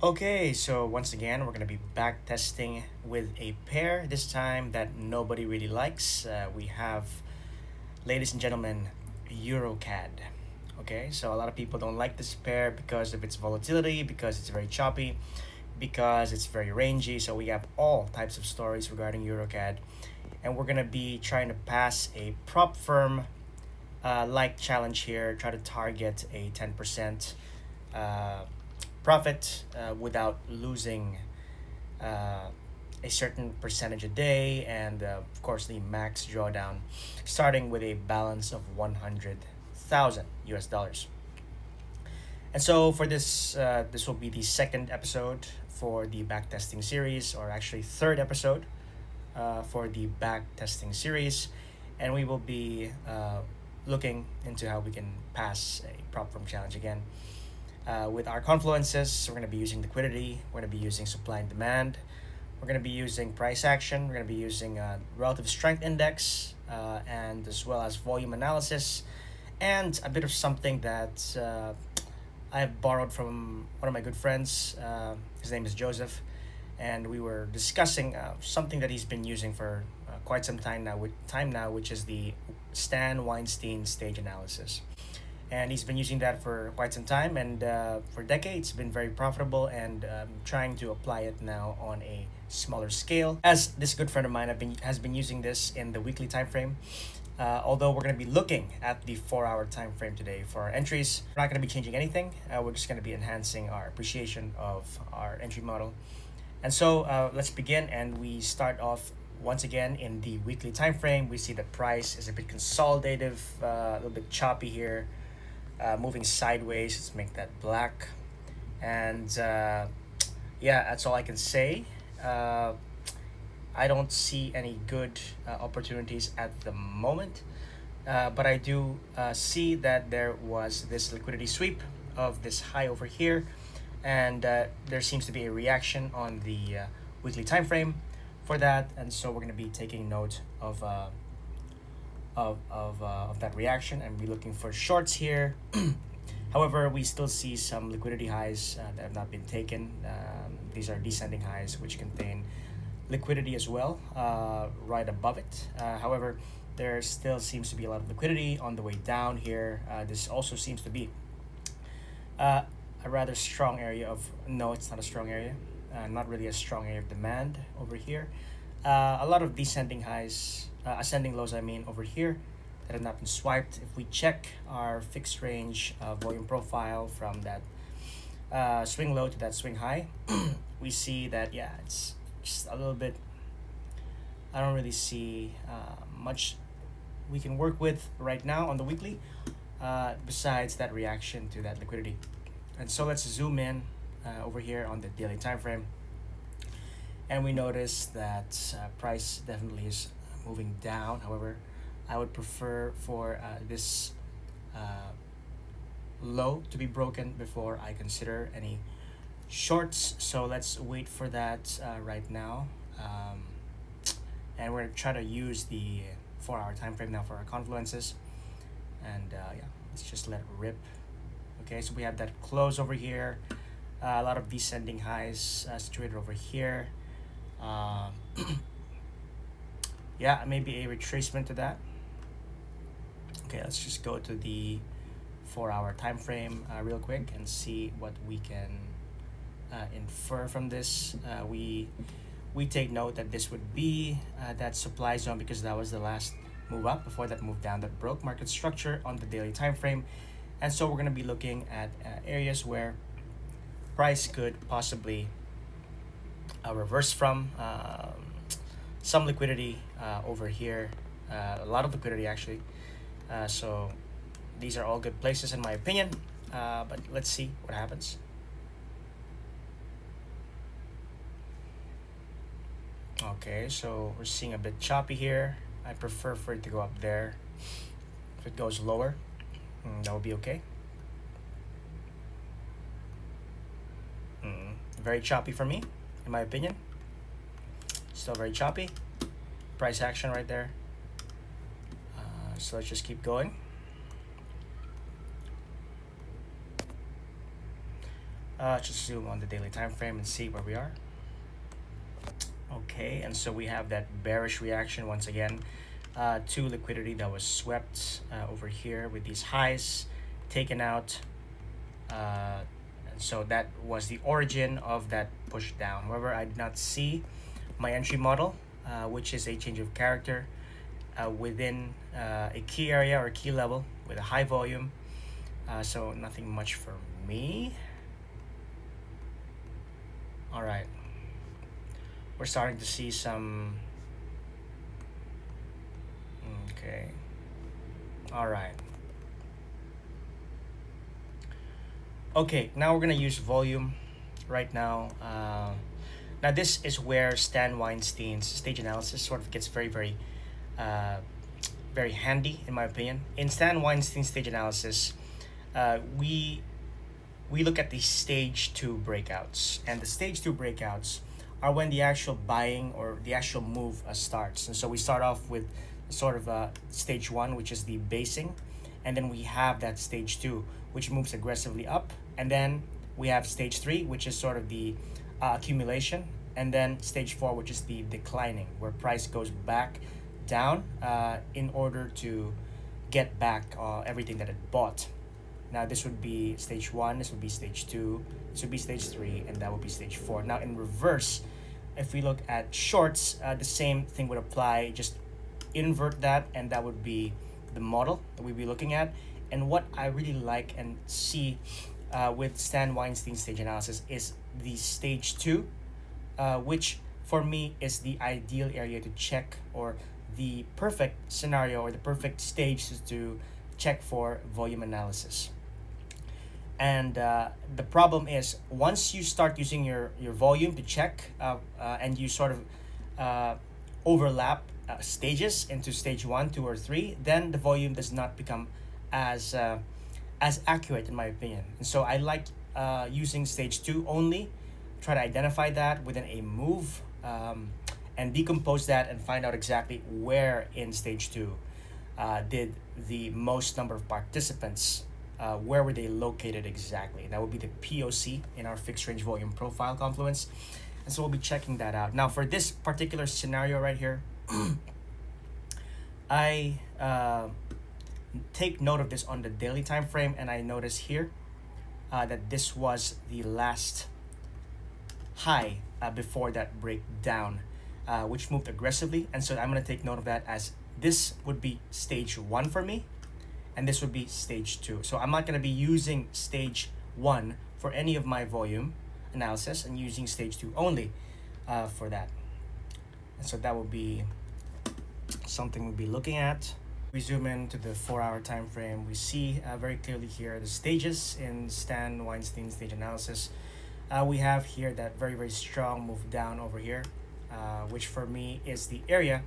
Okay, so once again, we're going to be back testing with a pair this time that nobody really likes. We have, ladies and gentlemen, EURCAD. Okay, so a lot of people don't like this pair because of its volatility, because it's very choppy, because it's very rangy. So we have all types of stories regarding EURCAD, and we're going to be trying to pass a prop firm like challenge here, try to target a 10% uh, profit without losing uh, a certain percentage a day, and of course the max drawdown starting with a balance of 100,000 US dollars. And so for this will be the second episode for the backtesting series, or actually third episode for the backtesting series, and we will be looking into how we can pass a prop firm challenge again. With our confluences, we're going to be using liquidity, we're going to be using supply and demand, we're going to be using price action, we're going to be using relative strength index, and as well as volume analysis, and a bit of something that I've borrowed from one of my good friends. His name is Joseph, and we were discussing something that he's been using for quite some time now, which is the Stan Weinstein stage analysis. And he's been using that for quite some time, and for decades been very profitable, and trying to apply it now on a smaller scale, as this good friend of mine has been using this in the weekly time frame. Although we're going to be looking at the 4-hour time frame today for our entries, we're not going to be changing anything. We're just going to be enhancing our appreciation of our entry model. And so let's begin, and we start off once again in the weekly time frame. We see the price is a bit consolidative, a little bit choppy here, moving sideways. Let's make that black. And yeah, that's all I can say. I don't see any good opportunities at the moment, but I do see that there was this liquidity sweep of this high over here, and there seems to be a reaction on the weekly time frame for that, and so we're going to be taking note of that reaction and be looking for shorts here. However, we still see some liquidity highs that have not been taken. These are descending highs which contain liquidity as well, right above it. However, there still seems to be a lot of liquidity on the way down here. This also seems to be a rather strong area of, no, it's not a strong area, not really a strong area of demand over here. A lot of descending highs, ascending lows, I mean, over here that have not been swiped. If we check our fixed range volume profile from that swing low to that swing high, we see that, yeah, it's just a little bit, I don't really see much we can work with right now on the weekly, besides that reaction to that liquidity. And so let's zoom in over here on the daily time frame, and we notice that price definitely is moving down. However, I would prefer for this uh, low to be broken before I consider any shorts. So let's wait for that right now, and we're gonna try to use the 4-hour time frame now for our confluences, and yeah, let's just let it rip. Okay, so we have that close over here, a lot of descending highs situated over here. uh, yeah, maybe a retracement to that. Okay, let's just go to the 4-hour time frame real quick and see what we can infer from this. We take note that this would be that supply zone, because that was the last move up before that move down that broke market structure on the daily time frame. And so we're going to be looking at areas where price could possibly reverse from some liquidity over here, a lot of liquidity actually. So these are all good places in my opinion, but let's see what happens. Okay, so we're seeing a bit choppy here. I prefer for it to go up there. If it goes lower, that will be okay. Very choppy for me, in my opinion. Still very choppy. Price action right there. So let's just keep going. Just zoom on the daily time frame and see where we are. Okay, and so we have that bearish reaction once again to liquidity that was swept over here with these highs taken out. And so that was the origin of that push down. However, I did not see my entry model, which is a change of character within a key area or key level with a high volume. So nothing much for me. All right, we're starting to see some. Okay, all right. Okay, now we're gonna use volume right now. Now this is where Stan Weinstein's stage analysis sort of gets uh, very handy in my opinion. In Stan Weinstein's stage analysis, we look at the stage 2 breakouts, and the stage 2 breakouts are when the actual buying or the actual move starts. And so we start off with sort of stage 1, which is the basing, and then we have that stage 2, which moves aggressively up, and then we have stage 3, which is sort of the accumulation, and then stage 4, which is the declining, where price goes back down in order to get back everything that it bought. Now this would be stage 1, this would be stage 2, this would be stage 3, and that would be stage 4. Now in reverse, if we look at shorts, the same thing would apply. Just invert that, and that would be the model that we'd be looking at. And what I really like and see with Stan Weinstein's stage analysis is the stage 2, which for me is the ideal area to check, or the perfect scenario or the perfect stage to check for volume analysis. And the problem is, once you start using your volume to check and you sort of overlap stages into stage 1, 2, or 3, then the volume does not become as accurate in my opinion. And so I like using stage 2 only, try to identify that within a move, and decompose that and find out exactly where in stage 2 did the most number of participants, where were they located exactly. That would be the POC in our fixed range volume profile confluence. And so we'll be checking that out. Now for this particular scenario right here, I take note of this on the daily time frame, and I notice here that this was the last high before that breakdown, which moved aggressively. And so I'm going to take note of that, as this would be stage 1 for me, and this would be stage 2. So I'm not going to be using stage 1 for any of my volume analysis, and using stage 2 only for that. And so that will be something we'll be looking at. We zoom into the 4-hour time frame. We see very clearly here the stages in Stan Weinstein's stage analysis. We have here that very strong move down over here, which for me is the area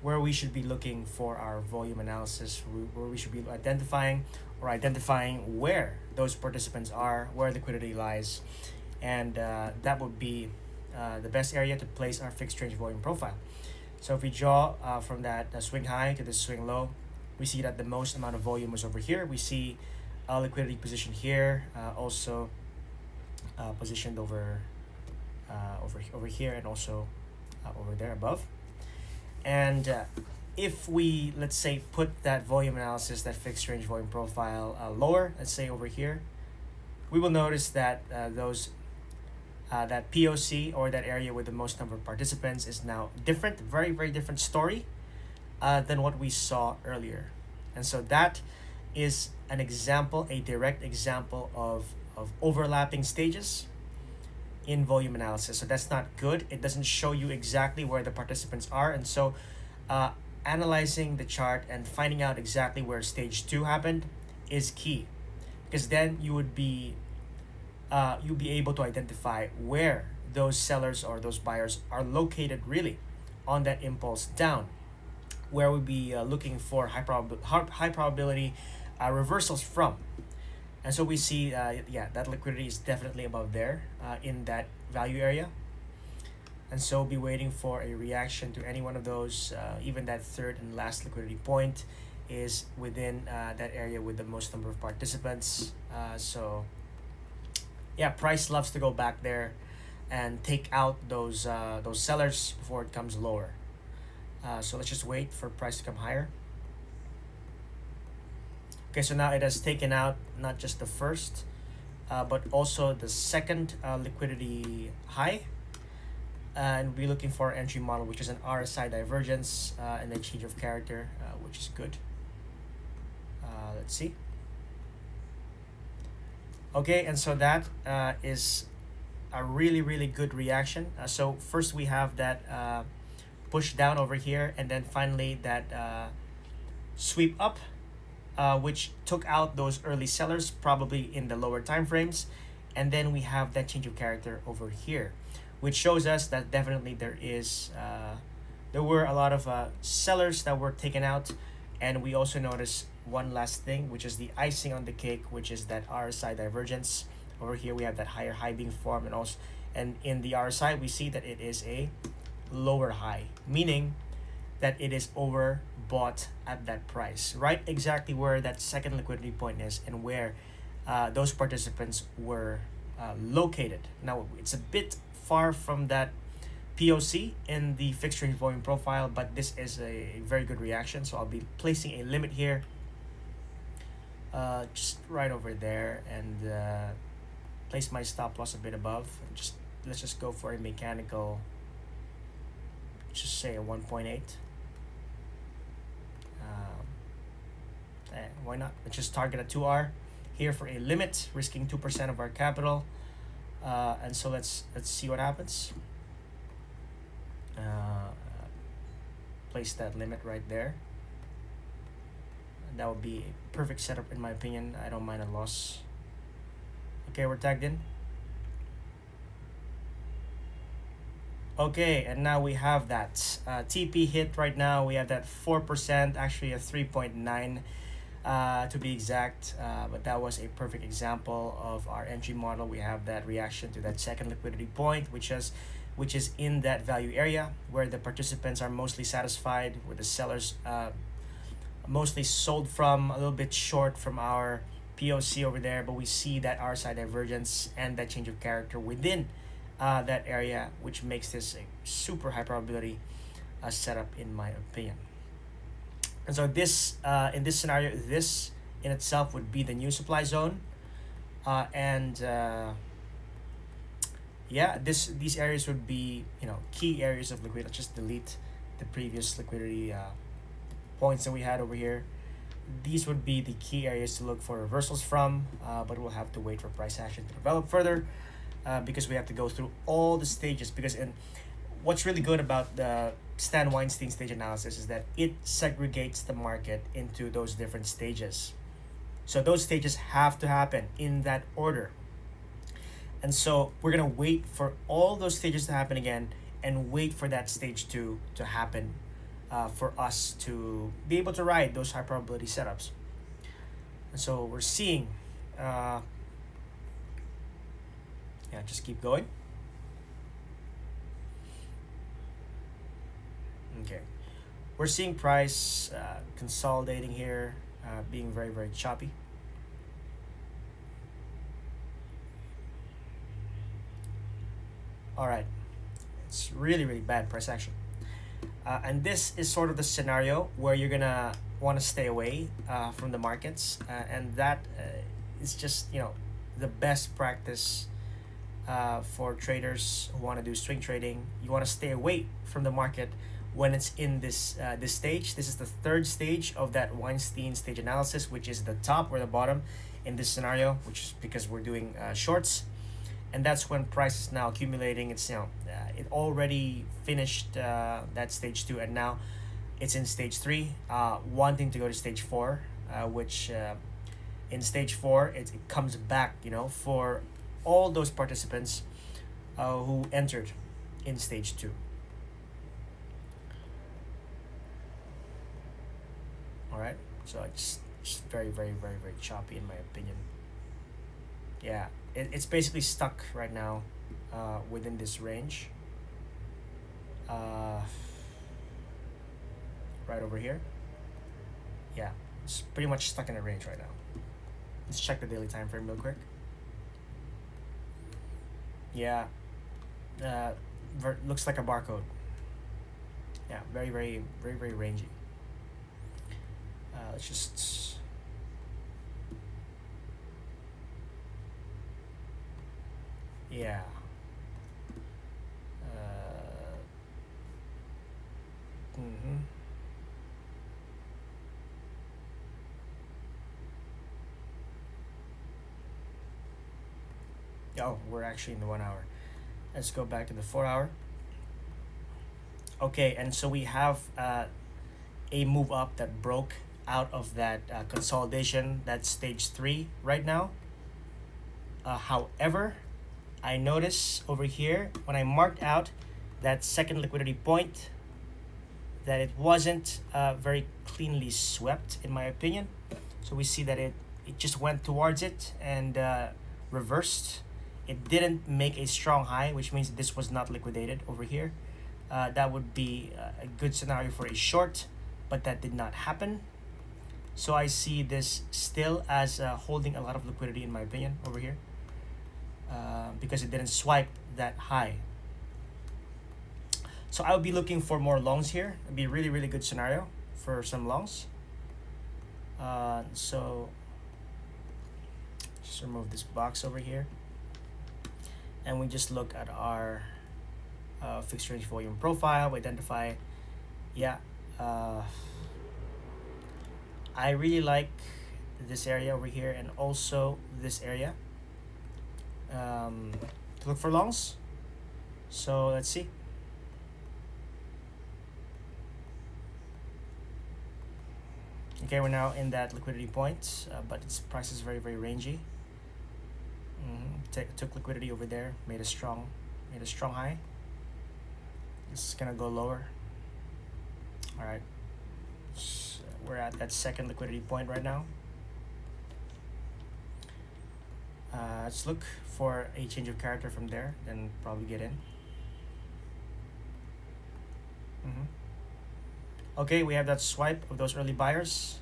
where we should be looking for our volume analysis, where we should be identifying where those participants are, where liquidity lies, and that would be the best area to place our fixed range volume profile. So if we draw from that swing high to the swing low, we see that the most amount of volume was over here. We see liquidity position here, also positioned over here, and also over there above. And if we, let's say, put that volume analysis, that fixed range volume profile lower, let's say over here, we will notice that that POC, or that area with the most number of participants, is now different, very different story than what we saw earlier. And so that is an example, a direct example of overlapping stages in volume analysis. So that's not good. It doesn't show you exactly where the participants are. And so analyzing the chart and finding out exactly where stage 2 happened is key, because then you would be you'll be able to identify where those sellers or those buyers are located really on that impulse down, where we'll be looking for high probability reversals from. And so we see that liquidity is definitely above there in that value area. And so we'll be waiting for a reaction to any one of those. Even that third and last liquidity point is within that area with the most number of participants. So yeah, price loves to go back there and take out those sellers before it comes lower. So let's just wait for price to come higher. Okay, so now it has taken out not just the first, but also the second liquidity high. And we're looking for entry model, which is an RSI divergence and a change of character, which is good. Let's see. Okay, and so that is a really good reaction. So first we have that push down over here, and then finally that sweep up, which took out those early sellers probably in the lower time frames, and then we have that change of character over here, which shows us that definitely there were a lot of sellers that were taken out. And we also notice one last thing, which is the icing on the cake, which is that RSI divergence. Over here we have that higher high being formed, and in the RSI we see that it is a lower high, meaning that it is overbought at that price, right exactly where that second liquidity point is and where those participants were located. Now it's a bit far from that POC in the fixed range volume profile, but this is a very good reaction, so I'll be placing a limit here just right over there, and place my stop loss a bit above. Let's just go for a mechanical, just say a 1.8. Why not? Let's just target a 2R here for a limit, risking 2% of our capital, and so let's see what happens. Place that limit right there, and that would be a perfect setup in my opinion. I don't mind a loss. Okay, we're tagged in. Okay, and now we have that TP hit right now. We have that 4%, actually a 3.9 to be exact, but that was a perfect example of our entry model. We have that reaction to that second liquidity point, which is in that value area where the participants are mostly satisfied, where the sellers mostly sold from, a little bit short from our POC over there, but we see that RSI divergence and that change of character within that area, which makes this a super high probability setup in my opinion. And so this in this scenario, this in itself would be the new supply zone, and yeah, these areas would be, key areas of liquidity. Let's just delete the previous liquidity points that we had over here. These would be the key areas to look for reversals from, but we'll have to wait for price action to develop further, because we have to go through all the stages. And what's really good about the Stan Weinstein stage analysis is that it segregates the market into those different stages. So those stages have to happen in that order. And so we're going to wait for all those stages to happen again, and wait for that stage 2 to happen for us to be able to ride those high probability setups. And so we're seeing, just keep going. Okay, we're seeing price consolidating here, being very choppy. All right, it's really bad price action, and this is sort of the scenario where you're gonna want to stay away from the markets, and that is just the best practice for traders who want to do swing trading. You want to stay away from the market when it's in this stage. This is the third stage of that Weinstein stage analysis, which is the top or the bottom in this scenario, which is because we're doing shorts. And that's when price is now accumulating. It's it already finished that stage 2, and now it's in stage 3, wanting to go to stage 4, which in stage 4 it comes back, for all those participants who entered in stage 2. All right, so it's very choppy in my opinion. Yeah, it's basically stuck right now within this range, right over here. Yeah, it's pretty much stuck in a range right now. Let's check the daily time frame real quick. Yeah, uh, looks like a barcode. Yeah, very rangy. Let's just, yeah. Mm-hmm. Oh, we're actually in the 1 hour. Let's go back to the 4 hour. Okay, and so we have a move up that broke out of that consolidation. That's stage three right now. However, I notice over here when I marked out that second liquidity point that it wasn't very cleanly swept in my opinion. So we see that it just went towards it and reversed. It didn't make a strong high, which means this was not liquidated over here. That would be a good scenario for a short, but that did not happen. So I see this still as holding a lot of liquidity in my opinion over here, because it didn't swipe that high. So I would be looking for more longs here. It'd be a really good scenario for some longs. So just remove this box over here, and we just look at our fixed range volume profile. We identify, yeah, I really like this area over here and also this area to look for longs. So let's see. Okay, we're now in that liquidity point, but its price is very rangy. Took liquidity over there, made a strong high. This is gonna go lower. All right, so we're at that second liquidity point right now. Let's look for a change of character from there, then probably get in. Okay, we have that swipe of those early buyers.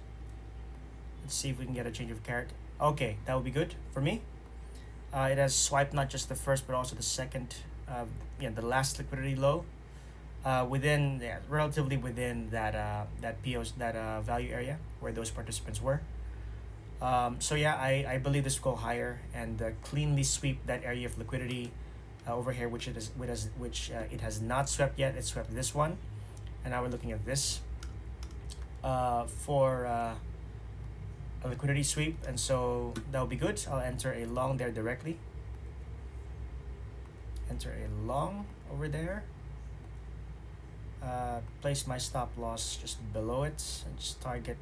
Let's see if we can get a change of character. Okay, that would be good for me. It has swiped not just the first but also the second, the last liquidity low, within, relatively within that PO's value area where those participants were. So yeah, I believe this will go higher and cleanly sweep that area of liquidity over here, which it has not swept yet. It swept this one, and now we're looking at this for a liquidity sweep, and so that will be good. I'll enter a long there directly. Enter a long over there. Place my stop loss just below it and just target.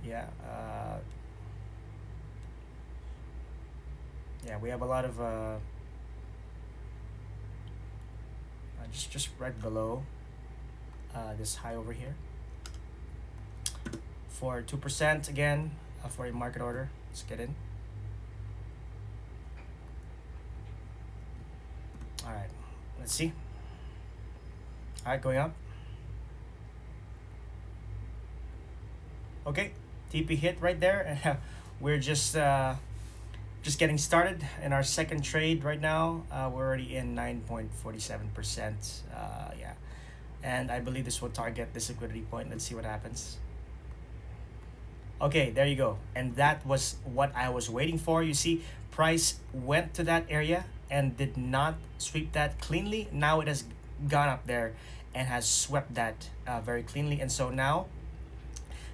Yeah, we have a lot of just right below this high over here for 2% again for a market order. Let's get in. All right, let's see. All right, going up. Okay, TP hit right there. We're just getting started in our second trade right now. We're already in 9.47%. Yeah, and I believe this will target this liquidity point. Let's see what happens. Okay, there you go. And that was what I was waiting for. You see, price went to that area and did not sweep that cleanly. Now it has gone up there and has swept that very cleanly. And so now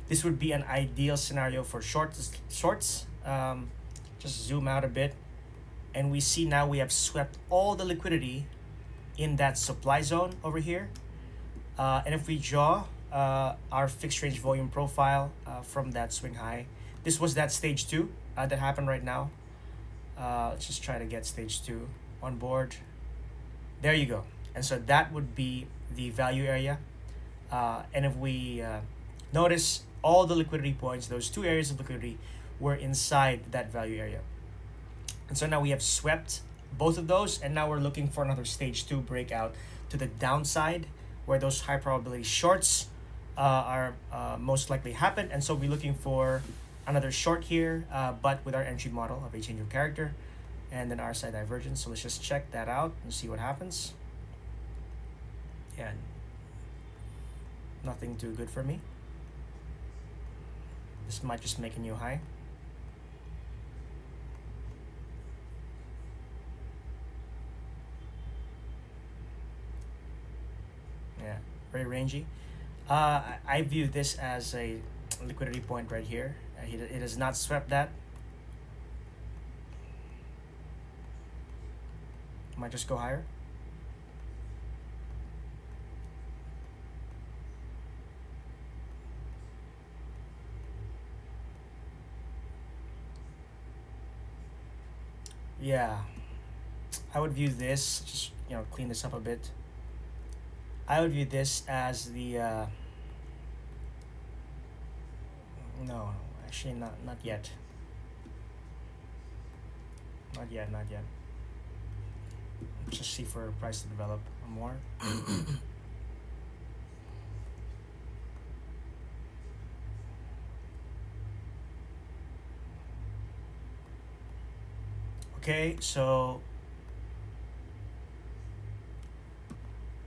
this would be an ideal scenario for shorts. Just zoom out a bit, and we see now we have swept all the liquidity in that supply zone over here. And if we draw our fixed range volume profile from that swing high, this was that stage two that happened right now. Let's just try to get stage two on board. There you go. And so that would be the value area. And if we notice, all the liquidity points, those two areas of liquidity, were inside that value area. And so now we have swept both of those, and now we're looking for another stage two breakout to the downside where those high probability shorts are most likely happen. And so we're looking for another short here, but with our entry model of a change of character. and then RSI divergence. So let's just check that out and see what happens. Yeah, nothing too good for me. This might just make a new high. Yeah, very rangy. I view this as a liquidity point right here. It has not swept that. Might just go higher. Yeah, I would view this, just clean this up a bit. I would view this as the no, actually not yet. Not yet. Let's just see for price to develop more. Okay, so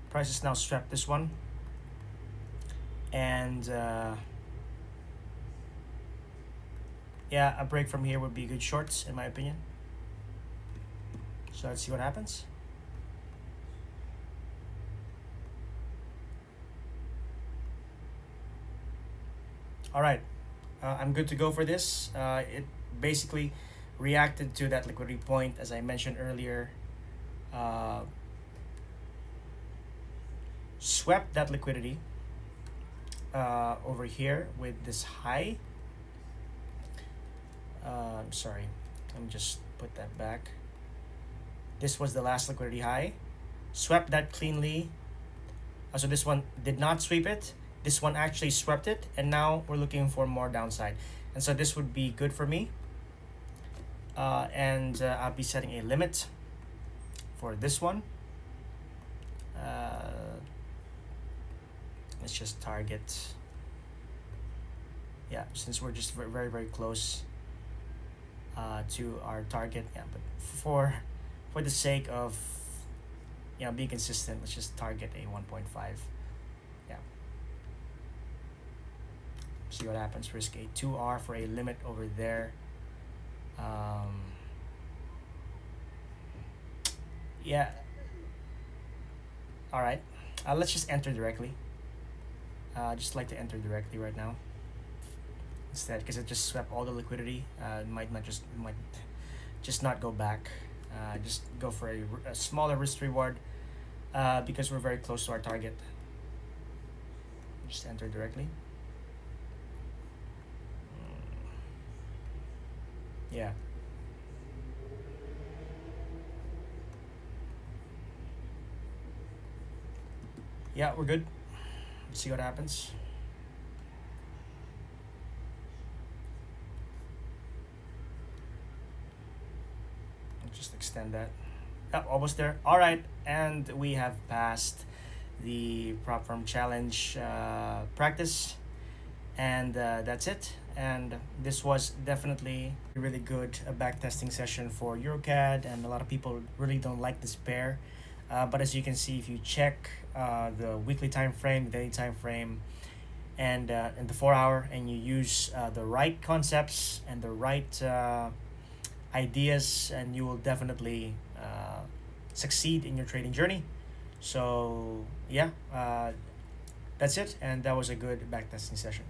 price is now strapped this one, and yeah, a break from here would be good shorts in my opinion. So let's see what happens. All right, I'm good to go for this. It basically reacted to that liquidity point, as I mentioned earlier. Swept that liquidity over here with this high. I'm sorry, let me just put that back. This was the last liquidity high. Swept that cleanly. So this one did not sweep it. This one actually swept it, and now we're looking for more downside. And so this would be good for me. And I'll be setting a limit for this one. Let's just target. Yeah, since we're just very close to our target. Yeah, but for the sake of being consistent, let's just target a 1.5. Yeah. See what happens. Risk a 2R for a limit over there. Yeah. All right. Let's just enter directly. Just like to enter directly right now instead, because it just swept all the liquidity. Might just not go back. Just go for a smaller risk reward because we're very close to our target. Just enter directly. Yeah. Yeah, we're good. Let's see what happens. Just extend that. Yep, almost there. All right, and we have passed the prop firm challenge practice, and that's it. And this was definitely a really good backtesting session for EURCAD, and a lot of people really don't like this pair. But as you can see, if you check the weekly time frame, the daily time frame, and the 4 hour, and you use the right concepts and the right ideas, and you will definitely succeed in your trading journey. So yeah, that's it, and that was a good backtesting session.